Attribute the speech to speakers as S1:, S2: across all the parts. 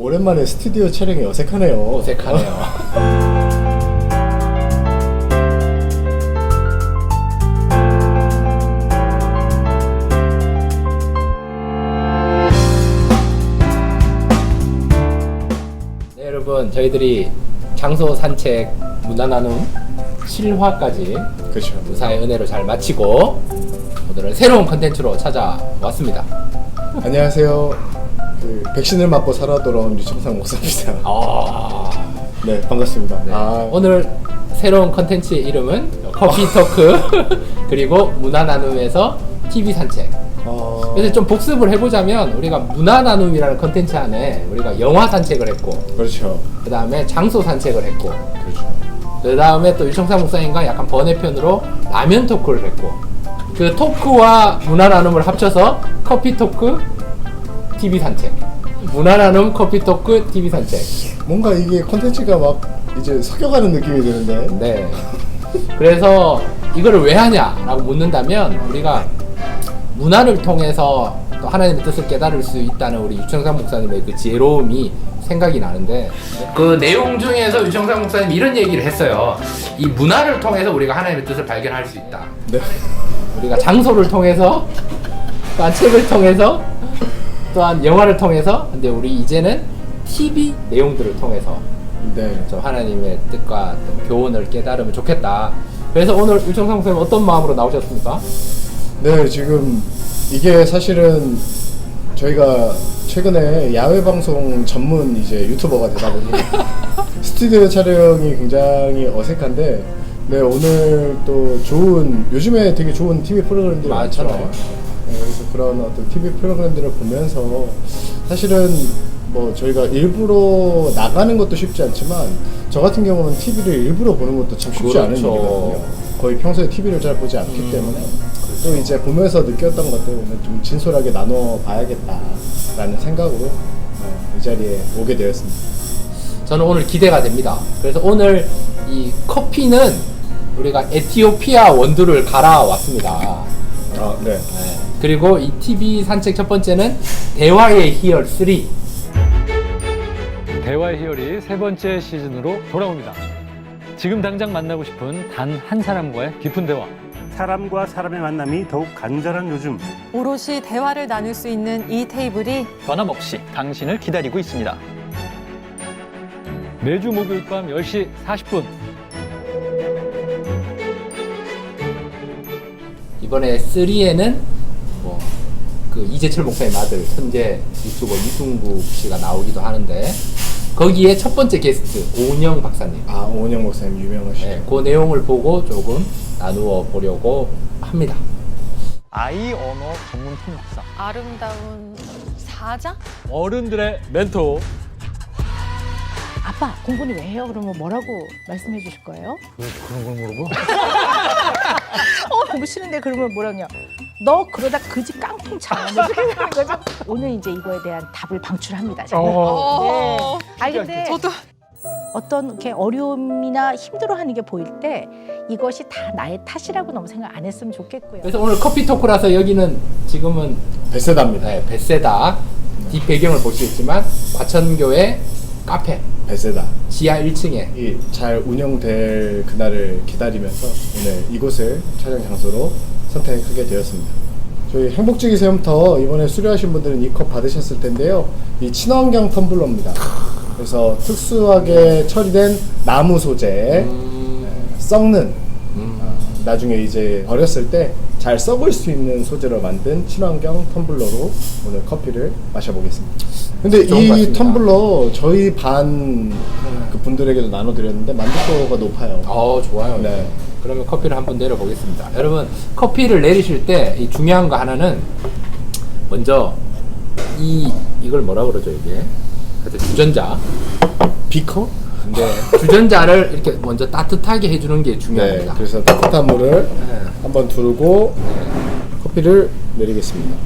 S1: 오랜만에 스튜디오 촬영이 어색하네요.
S2: 어색하네요. 네, 여러분, 저희들이 장소 산책, 문화 나눔, 실화까지
S1: 그렇죠.
S2: 무사의 은혜로 잘 마치고 오늘은 새로운 컨텐츠로 찾아왔습니다.
S1: 안녕하세요. 그 백신을 맞고 살아 돌아온 유청상 목사입니다. 네, 반갑습니다.
S2: 네. 오늘 새로운 컨텐츠의 이름은 커피 토크 그리고 문화 나눔에서 TV 산책. 그래서 좀 복습을 해보자면 우리가 문화 나눔이라는 컨텐츠 안에 우리가 영화 산책을 했고,
S1: 그렇죠.
S2: 그 다음에 장소 산책을 했고,
S1: 그렇죠.
S2: 그 다음에 또 유청상 목사님과 약간 번외편으로 라면 토크를 했고, 그 토크와 문화 나눔을 합쳐서 커피 토크 TV 산책. 문화 나눔 커피 토크 TV 산책.
S1: 뭔가 이게 콘텐츠가 막 이제 섞여가는 느낌이 드는데.
S2: 네. 그래서 이거를 왜 하냐라고 묻는다면 우리가 문화를 통해서 또 하나님의 뜻을 깨달을 수 있다는 우리 유청상 목사님의 그 지혜로움이 생각이 나는데, 그 내용 중에서 유청상 목사님이 이런 얘기를 했어요. 이 문화를 통해서 우리가 하나님의 뜻을 발견할 수 있다.
S1: 네.
S2: 우리가 장소를 통해서, 또한 책을 통해서, 또한 영화를 통해서, 근데 우리 이제는 TV 내용들을 통해서
S1: 네.
S2: 좀 하나님의 뜻과 또 교훈을 깨달으면 좋겠다. 그래서 오늘 유청상 목사님 어떤 마음으로 나오셨습니까?
S1: 네, 지금 이게 사실은 저희가 최근에 야외 방송 전문 이제 유튜버가 되다 보니 스튜디오 촬영이 굉장히 어색한데, 네, 오늘 또 좋은, 요즘에 되게 좋은 TV 프로그램들이
S2: 많죠.
S1: 많잖아요. 네, 그래서 그런 어떤 TV 프로그램들을 보면서 사실은 뭐 저희가 일부러 나가는 것도 쉽지 않지만, 저 같은 경우는 TV를 일부러 보는 것도 참 쉽지 않은
S2: 그렇죠.
S1: 일이거든요. 거의 평소에 TV를 잘 보지 않기 때문에 또 이제 보면서 느꼈던 것들 오늘 좀 진솔하게 나눠봐야겠다라는 생각으로 이 자리에 오게 되었습니다.
S2: 저는 오늘 기대가 됩니다. 그래서 오늘 이 커피는 우리가 에티오피아 원두를 갈아왔습니다.
S1: 아, 네.
S2: 네. 그리고 이 TV 산책 첫 번째는 대화의 희열 3.
S3: 대화의 희열이 세 번째 시즌으로 돌아옵니다. 지금 당장 만나고 싶은 단 한 사람과의 깊은 대화.
S4: 사람과 사람의 만남이 더욱 간절한 요즘,
S5: 오롯이 대화를 나눌 수 있는 이 테이블이
S6: 변함없이 당신을 기다리고 있습니다.
S3: 매주 목요일 밤 10시 40분.
S2: 이번에 3에는 뭐 그 이재철 목사님 아들 천재 유튜버 이승국 씨가 나오기도 하는데, 거기에 첫 번째 게스트 오은영 박사님.
S1: 아, 오은영 목사님 유명하시죠.
S2: 네, 그 내용을 보고 조금 나누어 보려고 합니다.
S6: 아이 언어 전문 통역사.
S5: 아름다운 사자?
S3: 어른들의 멘토.
S7: 아빠 공부는 왜 해요? 그러면 뭐라고 말씀해 주실 거예요?
S3: 그런 걸 모르고?
S7: 공부 싫은데 그러면 뭐라냐? 너 그러다 그 집 깡통 차. 이렇게 되는 거죠. 오늘 이제 이거에 대한 답을 방출합니다. 제가. 네. 아니 근데
S5: 저도
S7: 어떤 이렇게 어려움이나 힘들어하는 게 보일 때 이것이 다 나의 탓이라고 너무 생각 안 했으면 좋겠고요.
S2: 그래서 오늘 커피 토크라서 여기는 지금은
S1: 베세다입니다.
S2: 네, 베세다 뒷 배경을 볼 수 있지만 과천교회 카페
S1: 베세다.
S2: 지하 1층에
S1: 이 잘 운영될 그날을 기다리면서 오늘 이곳을 촬영 장소로 선택하게 되었습니다. 저희 행복지기 세움터 이번에 수료하신 분들은 이 컵 받으셨을 텐데요. 이 친환경 텀블러입니다. 그래서 특수하게 처리된 나무 소재, 썩는, 나중에 이제 버렸을 때 잘 썩을 수 있는 소재로 만든 친환경 텀블러로 오늘 커피를 마셔보겠습니다. 근데
S2: 좋은
S1: 이
S2: 것 같습니다.
S1: 텀블러 저희 반 그 분들에게도 나눠드렸는데 만족도가 높아요.
S2: 좋아요.
S1: 네.
S2: 그러면 커피를 한번 내려보겠습니다. 여러분, 커피를 내리실 때 이 중요한 거 하나는, 먼저 이걸 뭐라 그러죠, 이게? 하여튼 주전자.
S1: 비커?
S2: 근데 주전자를 이렇게 먼저 따뜻하게 해주는 게
S1: 네.
S2: 중요합니다.
S1: 그래서 따뜻한 물을
S2: 네.
S1: 한번 두르고 커피를 내리겠습니다.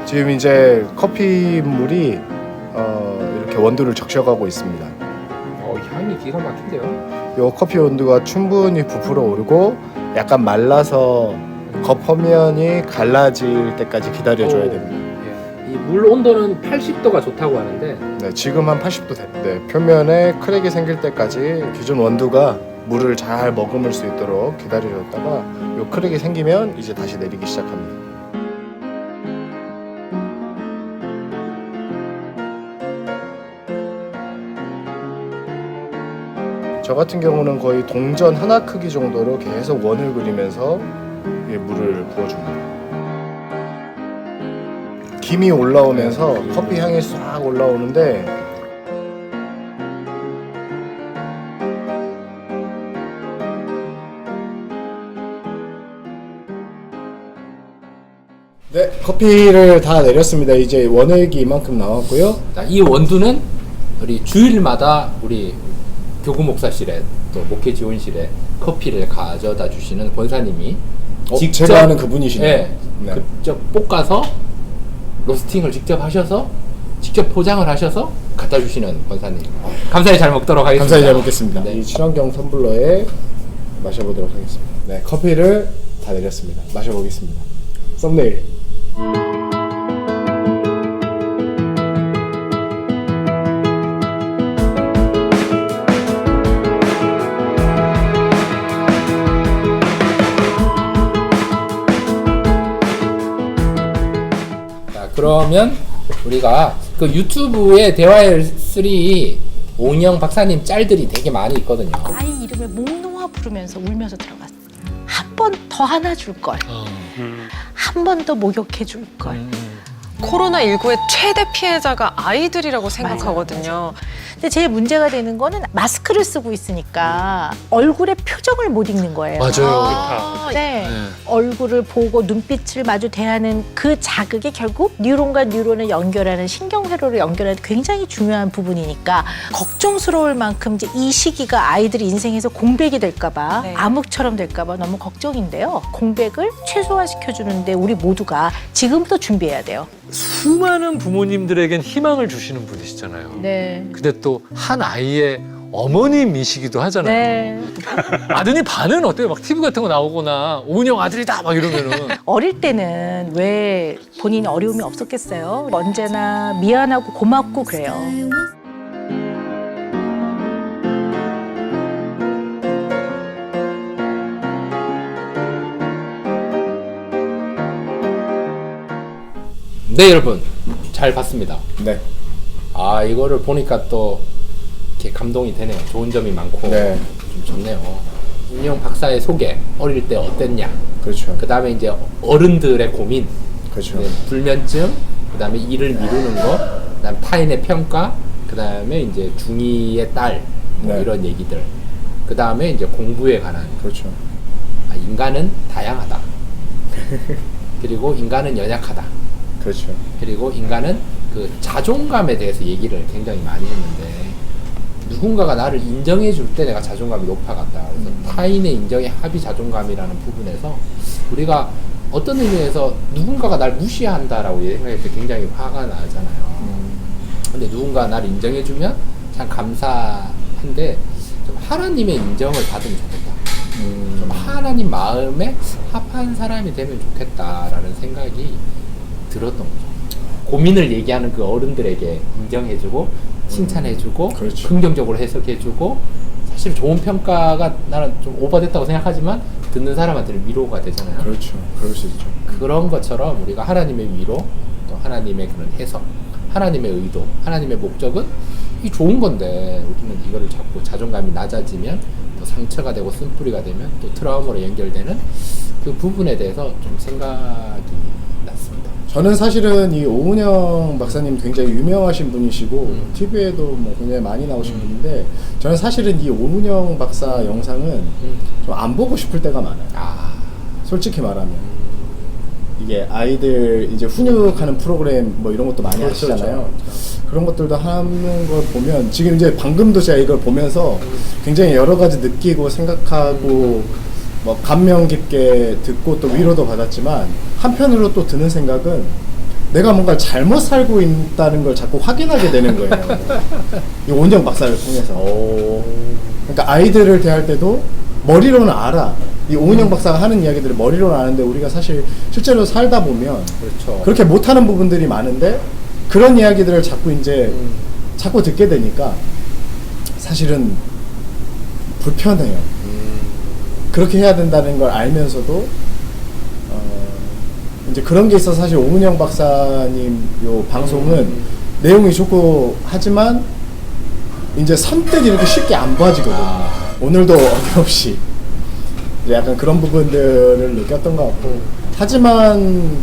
S1: 지금 이제 커피 물이 이렇게 원두를 적셔가고 있습니다.
S2: 향이 기가 막힌데요.
S1: 이 커피 온도가 충분히 부풀어 오르고 약간 말라서 겉표면이 갈라질 때까지 기다려줘야 됩니다.
S2: 이 물 온도는 80도가 좋다고 하는데
S1: 네, 지금 한 80도 됐는데 표면에 크랙이 생길 때까지 기존 원두가 물을 잘 머금을 수 있도록 기다려줬다가 요 크랙이 생기면 이제 다시 내리기 시작합니다. 저 같은 경우는 거의 동전 하나 크기 정도로 계속 원을 그리면서 물을 부어줍니다. 김이 올라오면서 커피 향이 싹 올라오는데 네, 커피를 다 내렸습니다. 이제 원액이 이만큼 나왔고요.
S2: 자, 이 원두는 우리 주일마다 우리 교구 목사실에 또 목회 지원실에 커피를 가져다 주시는 권사님이
S1: 제가 아는 그분이시네요.
S2: 네,
S1: 네.
S2: 직접 볶아서 로스팅을 직접 하셔서 직접 포장을 하셔서 갖다 주시는 권사님. 감사히 잘 먹도록 하겠습니다.
S1: 감사히 잘 먹겠습니다.
S2: 네.
S1: 이 친환경 텀블러에 마셔보도록 하겠습니다. 네, 커피를 다 내렸습니다. 마셔보겠습니다. 썸네일.
S2: 자, 그러면 우리가 그 유튜브에 대화의 3 오은영 박사님 짤들이 되게 많이 있거든요.
S7: 아이 이름을 목 놓아 부르면서 울면서 들어갔어. 한 번 더 하나 줄 걸. 한 번 더 목욕해 줄 걸.
S5: 코로나19의 최대 피해자가 아이들이라고 생각하거든요.
S7: 근데 제일 문제가 되는 거는 마스크를 쓰고 있으니까 얼굴의 표정을 못 읽는 거예요.
S5: 아,
S7: 네. 얼굴을 보고 눈빛을 마주 대하는 그 자극이 결국 뉴런과 뉴런을 연결하는 신경회로를 연결하는 굉장히 중요한 부분이니까 걱정스러울 만큼 이제 이 시기가 아이들이 인생에서 공백이 될까봐
S5: 네.
S7: 암흑처럼 될까봐 너무 걱정인데요. 공백을 최소화시켜주는데 우리 모두가 지금부터 준비해야 돼요.
S3: 수많은 부모님들에겐 희망을 주시는 분이시잖아요.
S7: 네.
S3: 근데 또 한 아이의 어머님이시기도 하잖아요.
S7: 네.
S3: 아드님 반은 어때요? 막 TV 같은 거 나오거나 오은영 아들이다 막 이러면은
S7: 어릴 때는 왜 본인이 어려움이 없었겠어요? 언제나 미안하고 고맙고 그래요.
S2: 네, 여러분 잘 봤습니다.
S1: 네.
S2: 아, 이거를 보니까 또 이렇게 감동이 되네요. 좋은 점이 많고
S1: 네.
S2: 좀 좋네요. 은영 박사의 소개, 어릴 때 어땠냐,
S1: 그렇죠.
S2: 그 다음에 이제 어른들의 고민,
S1: 그렇죠.
S2: 네, 불면증, 그 다음에 일을 미루는 거, 그 다음 타인의 평가, 그 다음에 이제 중2의 딸, 뭐
S1: 네.
S2: 이런 얘기들, 그 다음에 이제 공부에 관한,
S1: 그렇죠.
S2: 아, 인간은 다양하다. 그리고 인간은 연약하다.
S1: 그렇죠.
S2: 그리고 인간은 그 자존감에 대해서 얘기를 굉장히 많이 했는데, 누군가가 나를 인정해 줄 때 내가 자존감이 높아간다. 그래서 타인의 인정의 합이 자존감이라는 부분에서 우리가 어떤 의미에서 누군가가 날 무시한다라고 생각할 때 굉장히 화가 나잖아요. 근데 누군가 나를 인정해 주면 참 감사한데, 좀 하나님의 인정을 받으면 좋겠다. 좀 하나님 마음에 합한 사람이 되면 좋겠다라는 생각이 들었던 거죠. 고민을 얘기하는 그 어른들에게 인정해주고 칭찬해주고
S1: 그렇죠.
S2: 긍정적으로 해석해주고, 사실 좋은 평가가 나는 좀 오버됐다고 생각하지만 듣는 사람한테는 위로가 되잖아요.
S1: 그렇죠. 그럴 수 있죠.
S2: 그런 것처럼 우리가 하나님의 위로, 또 하나님의 그런 해석, 하나님의 의도, 하나님의 목적은 이 좋은 건데, 우리는 이거를 자꾸 자존감이 낮아지면 또 상처가 되고 쓴뿌리가 되면 또 트라우마로 연결되는 그 부분에 대해서 좀 생각이 났습니다.
S1: 저는 사실은 이 오은영 박사님 굉장히 유명하신 분이시고 TV에도 뭐 굉장히 많이 나오신 분인데, 저는 사실은 이 오은영 박사 영상은 좀 안 보고 싶을 때가 많아요.
S2: 아,
S1: 솔직히 말하면 이게 아이들 이제 훈육하는 프로그램 뭐 이런 것도 많이
S2: 그렇죠,
S1: 하시잖아요. 그런 것들도 하는 걸 보면, 지금 이제 방금도 제가 이걸 보면서 굉장히 여러 가지 느끼고 생각하고 뭐 감명 깊게 듣고 또 위로도 받았지만, 한편으로 또 드는 생각은 내가 뭔가 잘못 살고 있다는 걸 자꾸 확인하게 되는 거예요. 이 오은영 박사를 통해서. 그러니까 아이들을 대할 때도 머리로는 알아. 이 오은영 박사가 하는 이야기들을 머리로 아는데 우리가 사실 실제로 살다 보면
S2: 그렇죠.
S1: 그렇게 못하는 부분들이 많은데 그런 이야기들을 자꾸 이제 자꾸 듣게 되니까 사실은 불편해요. 그렇게 해야 된다는 걸 알면서도 이제 그런 게 있어서 사실 오은영 박사님 요 방송은 내용이 좋고 하지만 이제 선뜻 이렇게 쉽게 안 봐지거든요. 오늘도 어김없이 이제 약간 그런 부분들을 느꼈던 것 같고 하지만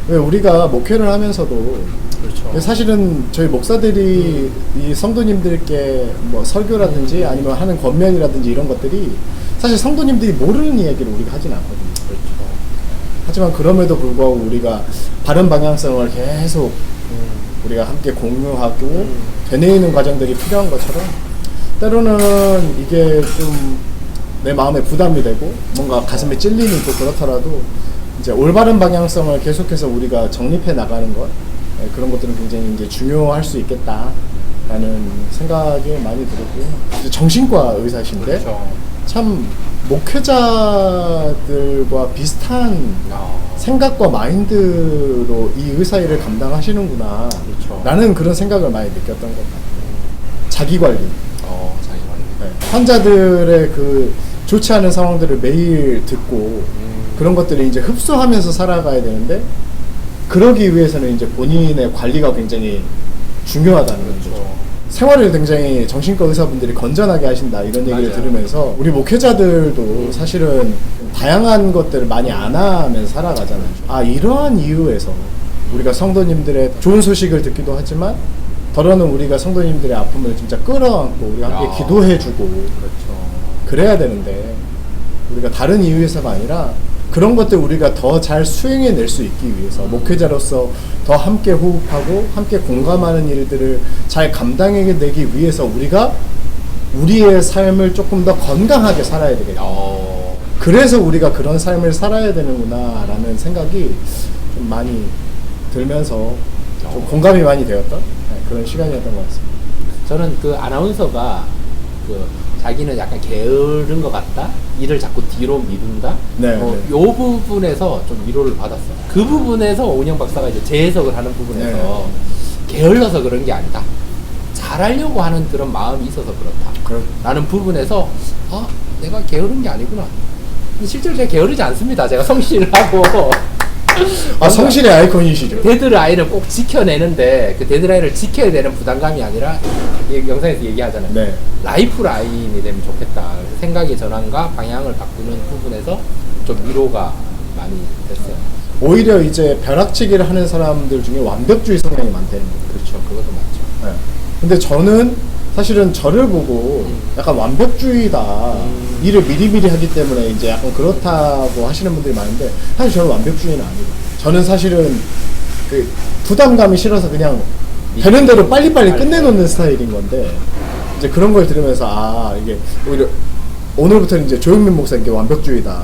S1: 왜 우리가 목회를 하면서도
S2: 그렇죠.
S1: 사실은 저희 목사들이 이 성도님들께 뭐 설교라든지 아니면 하는 권면이라든지 이런 것들이 사실 성도님들이 모르는 이야기를 우리가 하진 않거든요.
S2: 그렇죠.
S1: 하지만 그럼에도 불구하고 우리가 바른 방향성을 계속 우리가 함께 공유하고 되뇌이는 과정들이 필요한 것처럼 때로는 이게 좀 내 마음에 부담이 되고 뭔가 가슴에 찔림이 있고 그렇더라도 이제 올바른 방향성을 계속해서 우리가 정립해 나가는 것 그런 것들은 굉장히 이제 중요할 수 있겠다라는 생각이 많이 들었고요. 이제 정신과 의사신데
S2: 그렇죠.
S1: 참 목회자들과 비슷한 생각과 마인드로 이 의사 일을 감당하시는구나
S2: 그렇죠.
S1: 라는 그런 생각을 많이 느꼈던 것 같아요. 자기관리,
S2: 자기관리.
S1: 네. 환자들의 그 좋지 않은 상황들을 매일 듣고 그런 것들을 이제 흡수하면서 살아가야 되는데 그러기 위해서는 이제 본인의 관리가 굉장히 중요하다는
S2: 그렇죠.
S1: 거죠. 생활을 굉장히 정신과 의사분들이 건전하게 하신다 이런 얘기를
S2: 맞아요.
S1: 들으면서 우리 목회자들도 사실은 다양한 것들을 많이 안 하면서 살아가잖아요. 아 이러한 이유에서 우리가 성도님들의 좋은 소식을 듣기도 하지만 더러는 우리가 성도님들의 아픔을 진짜 끌어안고 우리가 함께 기도해주고
S2: 그렇죠.
S1: 그래야 되는데 우리가 다른 이유에서가 아니라 그런 것들 우리가 더 잘 수행해낼 수 있기 위해서 목회자로서 더 함께 호흡하고 함께 공감하는 일들을 잘 감당해내기 위해서 우리가 우리의 삶을 조금 더 건강하게 살아야 되겠다. 그래서 우리가 그런 삶을 살아야 되는구나 라는 생각이 좀 많이 들면서 좀 공감이 많이 되었던 그런 시간이었던 것 같습니다.
S2: 저는 그 아나운서가 그 자기는 약간 게으른 것 같다? 일을 자꾸 뒤로 미룬다?
S1: 네,
S2: 요
S1: 네.
S2: 부분에서 좀 위로를 받았어요. 그 부분에서 오은영 박사가 이제 재해석을 하는 부분에서
S1: 네.
S2: 게을러서 그런 게 아니다. 잘하려고 하는 그런 마음이 있어서 그렇다. 라는 부분에서 내가 게으른 게 아니구나. 실제로 제가 게으르지 않습니다. 제가 성실을 하고
S1: 성실의 아이콘이시죠.
S2: 데드라인을 꼭 지켜내는데 그 데드라인을 지켜야 되는 부담감이 아니라 영상에서 얘기하잖아요.
S1: 네.
S2: 라이프 라인이 되면 좋겠다. 생각의 전환과 방향을 바꾸는 부분에서 좀 위로가 많이 됐어요.
S1: 오히려 이제 벼락치기를 하는 사람들 중에 완벽주의 성향이 많다는 거예요.
S2: 그렇죠. 그것도 맞죠.
S1: 네. 근데 저는 사실은 저를 보고 약간 완벽주의다. 일을 미리미리 하기 때문에 이제 약간 그렇다고 하시는 분들이 많은데 사실 저는 완벽주의는 아니고 저는 사실은 그 부담감이 싫어서 그냥 되는 대로 빨리빨리 끝내놓는 스타일인 건데 이제 그런 걸 들으면서 이게 오히려 오늘부터는 이제 조영민 목사님께 완벽주의다.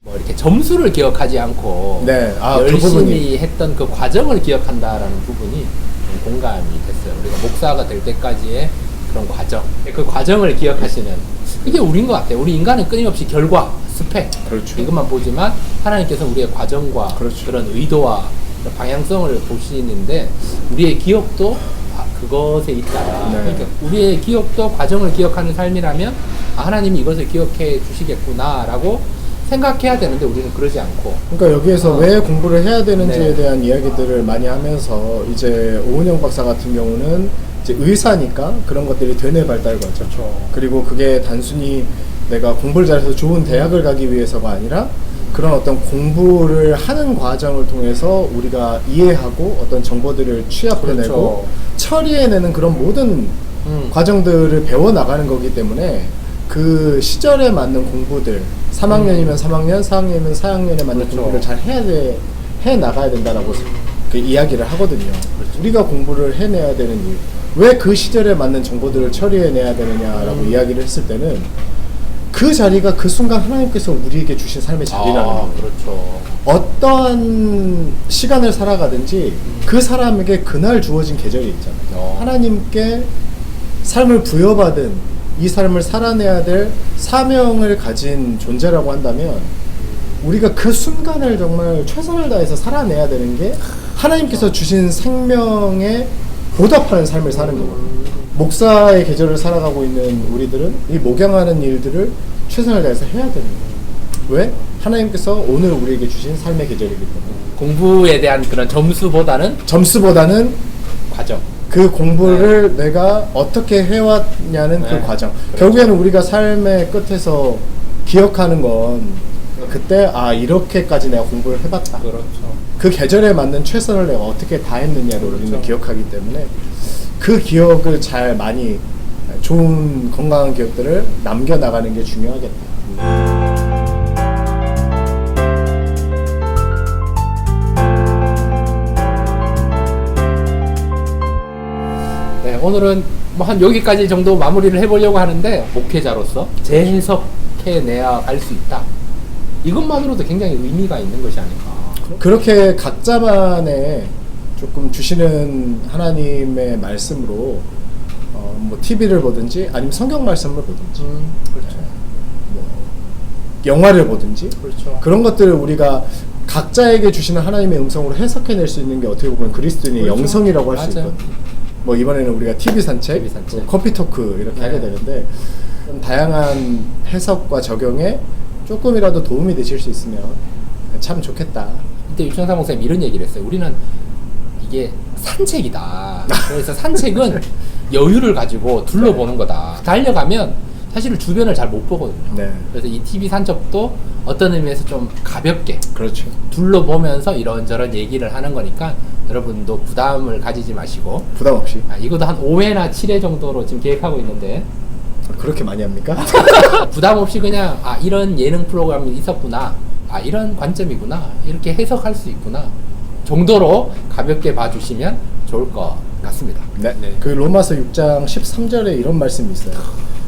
S2: 뭐 이렇게 점수를 기억하지 않고
S1: 네, 그
S2: 열심히
S1: 부분이.
S2: 했던 그 과정을 기억한다라는 부분이 좀 공감이 됐어요. 우리가 목사가 될 때까지의 그런 과정, 그 과정을 기억하시는 이게 우리인 것 같아요. 우리 인간은 끊임없이 결과, 스펙
S1: 그렇죠.
S2: 이것만 보지만 하나님께서 우리의 과정과
S1: 그렇죠.
S2: 그런 의도와 그런 방향성을 보시는데 우리의 기억도 그것에 있다.
S1: 네.
S2: 그러니까 우리의 기억도 과정을 기억하는 삶이라면 하나님이 이것을 기억해 주시겠구나라고 생각해야 되는데 우리는 그러지 않고
S1: 그러니까 여기에서 왜 공부를 해야 되는지에
S2: 네.
S1: 대한 이야기들을 많이 하면서 이제 오은영 박사 같은 경우는 이제 의사니까 그런 것들이 되뇌 발달 과정. 그리고 그게 단순히 내가 공부를 잘해서 좋은 대학을 가기 위해서가 아니라 그런 어떤 공부를 하는 과정을 통해서 우리가 이해하고 어떤 정보들을 취합해내고
S2: 그렇죠.
S1: 처리해내는 그런 모든 과정들을 배워나가는 거기 때문에 그 시절에 맞는 공부들 3학년이면 3학년, 4학년이면 4학년에 맞는
S2: 그렇죠.
S1: 공부를 잘 해 나가야 된다라고 그 이야기를 하거든요. 우리가 공부를 해내야 되는 이유, 왜 그 시절에 맞는 정보들을 처리해내야 되느냐라고 이야기를 했을 때는 그 자리가 그 순간 하나님께서 우리에게 주신 삶의 자리라는 거예요.
S2: 그렇죠.
S1: 어떠한 시간을 살아가든지 그 사람에게 그날 주어진 계절이 있잖아요. 하나님께 삶을 부여받은 이 삶을 살아내야 될 사명을 가진 존재라고 한다면 우리가 그 순간을 정말 최선을 다해서 살아내야 되는 게 하나님께서 주신 생명에 보답하는 삶을 사는 거거든요. 목사의 계절을 살아가고 있는 우리들은 이 목양하는 일들을 최선을 다해서 해야 되는 거예요. 왜? 하나님께서 오늘 우리에게 주신 삶의 계절이기 때문에.
S2: 공부에 대한 그런 점수보다는
S1: 점수보다는
S2: 과정.
S1: 그 공부를 내가 어떻게 해왔냐는 그
S2: 네.
S1: 과정.
S2: 그렇죠.
S1: 결국에는 우리가 삶의 끝에서 기억하는 건 그때 이렇게까지 내가 공부를 해봤다.
S2: 그렇죠.
S1: 그 계절에 맞는 최선을 내가 어떻게 다했느냐를 우리는
S2: 그렇죠.
S1: 기억하기 때문에 그 기억을 잘 많이 좋은 건강한 기억들을 남겨나가는 게 중요하겠다.
S2: 네, 오늘은 뭐 한 여기까지 정도 마무리를 해보려고 하는데 목회자로서 재해석해내야 갈 수 있다. 이것만으로도 굉장히 의미가 있는 것이 아닌가.
S1: 그렇게 각자만의 조금 주시는 하나님의 말씀으로 뭐 TV를 보든지 아니면 성경 말씀을 보든지
S2: 그렇죠.
S1: 뭐 영화를 보든지
S2: 그렇죠.
S1: 그런 것들을 우리가 각자에게 주시는 하나님의 음성으로 해석해낼 수 있는 게 어떻게 보면 그리스도인의
S2: 그렇죠.
S1: 영성이라고 할 수
S2: 맞아요.
S1: 있거든요. 뭐 이번에는 우리가 TV 산책,
S2: TV 산책.
S1: 또 커피 토크 이렇게
S2: 네.
S1: 하게 되는데 좀 다양한 해석과 적용에 조금이라도 도움이 되실 수 있으면 참 좋겠다.
S2: 그때 유청상 목사님 이런 얘기를 했어요. 우리는 이게 산책이다. 그래서 산책은 여유를 가지고 둘러보는 거다. 달려가면 사실은 주변을 잘 못 보거든요.
S1: 네.
S2: 그래서 이 TV 산책도 어떤 의미에서 좀 가볍게
S1: 그렇죠.
S2: 둘러보면서 이런저런 얘기를 하는 거니까 여러분도 부담을 가지지 마시고
S1: 부담 없이.
S2: 이것도 한 5회나 7회 정도로 지금 계획하고 있는데
S1: 그렇게 많이 합니까?
S2: 부담 없이 그냥 이런 예능 프로그램이 있었구나, 이런 관점이구나, 이렇게 해석할 수 있구나 정도로 가볍게 봐주시면 좋을 것 같습니다.
S1: 네. 그 로마서 6장 13절에 이런 말씀이 있어요.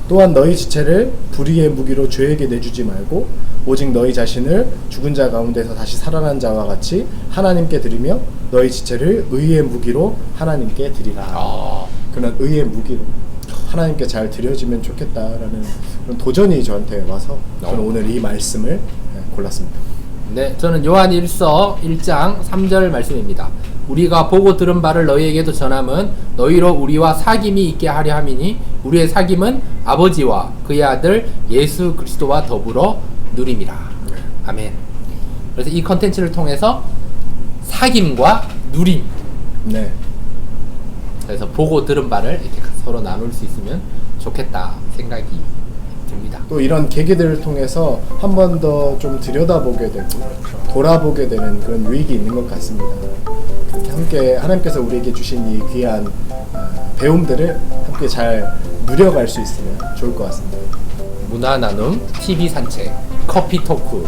S1: 또한 너희 지체를 불의의 무기로 죄에게 내주지 말고 오직 너희 자신을 죽은 자 가운데서 다시 살아난 자와 같이 하나님께 드리며 너희 지체를 의의 무기로 하나님께 드리라. 그런 의의 무기로 하나님께 잘 드려지면 좋겠다라는 그런 도전이 저한테 와서 저는 오늘 이 말씀을 골랐습니다.
S2: 네, 저는 요한 1서 1장 3절 말씀입니다. 우리가 보고 들은 바를 너희에게도 전함은 너희로 우리와 사귐이 있게 하려 함이니 우리의 사귐은 아버지와 그의 아들 예수 그리스도와 더불어 누림이라. 아멘. 그래서 이 컨텐츠를 통해서 사귐과 누림,
S1: 네.
S2: 그래서 보고 들은 바를 이렇게 서로 나눌 수 있으면 좋겠다 생각이 듭니다.
S1: 또 이런 계기들을 통해서 한 번 더 좀 들여다보게 되고 돌아보게 되는 그런 유익이 있는 것 같습니다. 그렇게 함께 하나님께서 우리에게 주신 이 귀한 배움들을 함께 잘 누려갈 수 있으면 좋을 것 같습니다.
S2: 문화 나눔, TV 산책, 커피 토크.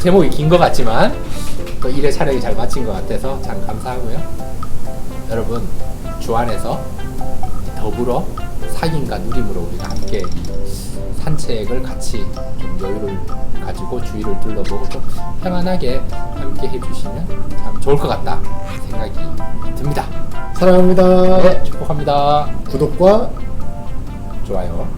S2: 제목이 긴 것 같지만 또 1회 촬영이 잘 마친 것 같아서 참 감사하고요. 여러분 주 안에서 더불어 사귐과 누림으로 우리가 함께 산책을 같이 좀 여유를 가지고 주위를 둘러보고 좀 평안하게 함께 해주시면 참 좋을 것 같다 생각이 듭니다.
S1: 사랑합니다.
S2: 네, 축복합니다.
S1: 구독과
S2: 좋아요.